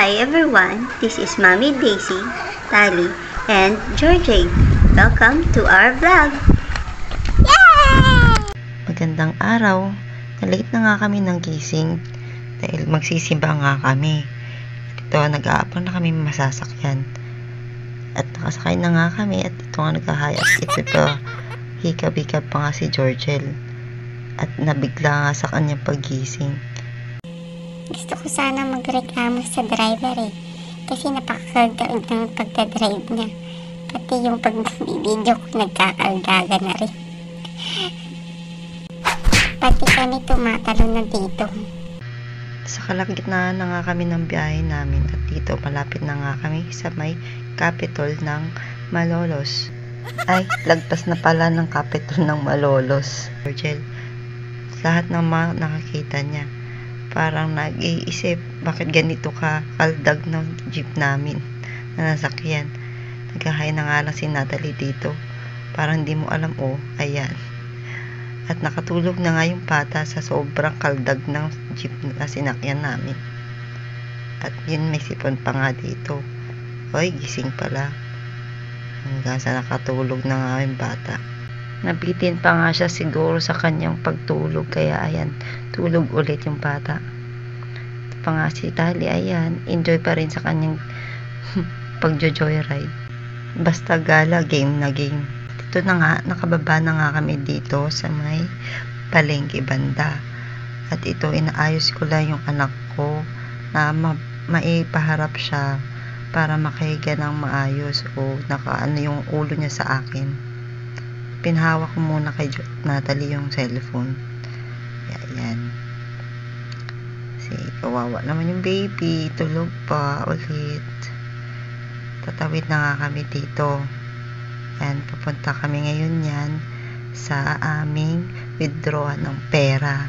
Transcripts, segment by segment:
Hi everyone, this is Mommy Daisy, Tali, and Georgie. Welcome to our vlog! Yay! Magandang araw. Na-late na nga kami ng gising dahil magsisimba nga kami. Ito, nag-aapon na kami masasakyan. At nakasakay na nga kami at ito nga nagkahayas. Ito, hikab-hikab pa nga si Georgel. At nabigla nga sa kanyang paggising. Gusto ko sana magreklamo sa driver kasi napakakaldaog ng pagdadrive niya. Pati yung pag-video ko nagkakaldaga na rin. Pati kami tumatalo na dito. Sa kalagitnaan na nga kami ng biyahe namin at dito malapit na nga kami sa may Capitol ng Malolos. Ay, lagpas na pala ng Capitol ng Malolos. Georgel, lahat ng mga nakakita niya parang nag-iisip bakit ganito ka kaldag ng jeep namin na nasakyan. Naghahay na nga lang si Natalie dito, parang di mo alam, ayan. At nakatulog na nga yung bata sa sobrang kaldag ng jeep na sinakyan namin. At yun, may sipon pa nga dito. Hoy, gising pala. Hanggang sa nakatulog na nga yung bata. Nabitin pa nga siya siguro sa kanyang pagtulog, kaya ayan, tulog ulit yung bata. Ito pa nga si Tali, ayan, enjoy pa rin sa kanyang pagjo-joyride. Basta gala, game na game. Ito na nga, nakababa na nga kami dito sa may palengke banda. At ito, inaayos ko lang yung anak ko na maipaharap siya para makahiga ng maayos o nakaano yung ulo niya sa akin. Pinahawak ko muna kay Natalie yung cellphone. Ayan. Kawawa naman yung baby. Tulog pa ulit. Tatawid na nga kami dito. Ayan, papunta kami ngayon yan sa aming withdrawal ng pera.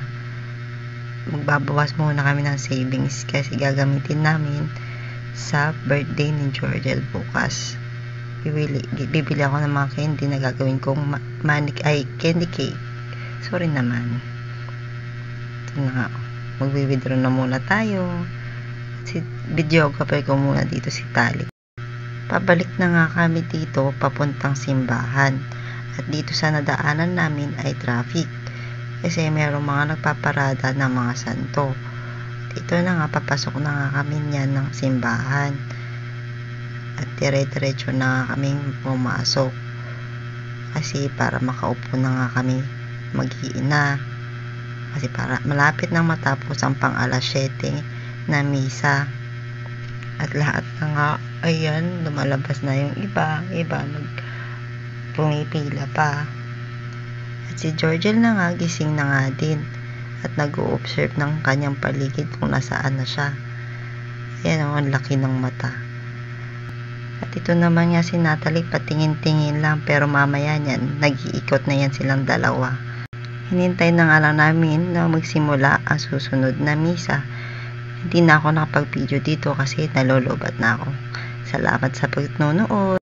Magbabawas muna kami ng savings kasi gagamitin namin sa birthday ni Georgel bukas. Bibili ako ng mga candy na gagawin kong candy cake. Sorry naman. Ito na nga. Magwi-withdraw na muna tayo. Videographer ko muna dito si Tali. Pabalik na nga kami dito papuntang simbahan. At dito sa nadaanan namin ay traffic. Kasi mayroong mga nagpaparada ng mga santo. At ito na nga, papasok na nga kami niyan ng simbahan. At dire-diretso na nga kaming pumasok kasi para makaupo na nga kami mag-iina kasi para malapit nang matapos ang pang alas 7 na misa. At lahat na nga, ayan, lumalabas na yung iba pumipila pa. At si Georgel na nga, gising na nga din at nag-o-observe ng kanyang paligid kung nasaan na siya. Ayan, ang laki ng mata. At ito naman nga si Natalie, patingin-tingin lang, pero mamaya niyan, nag-iikot na yan silang dalawa. Hinintay na nga lang namin na magsimula ang susunod na misa. Hindi na ako nakapag-video dito kasi nalolobat na ako. Salamat sa pagnonood.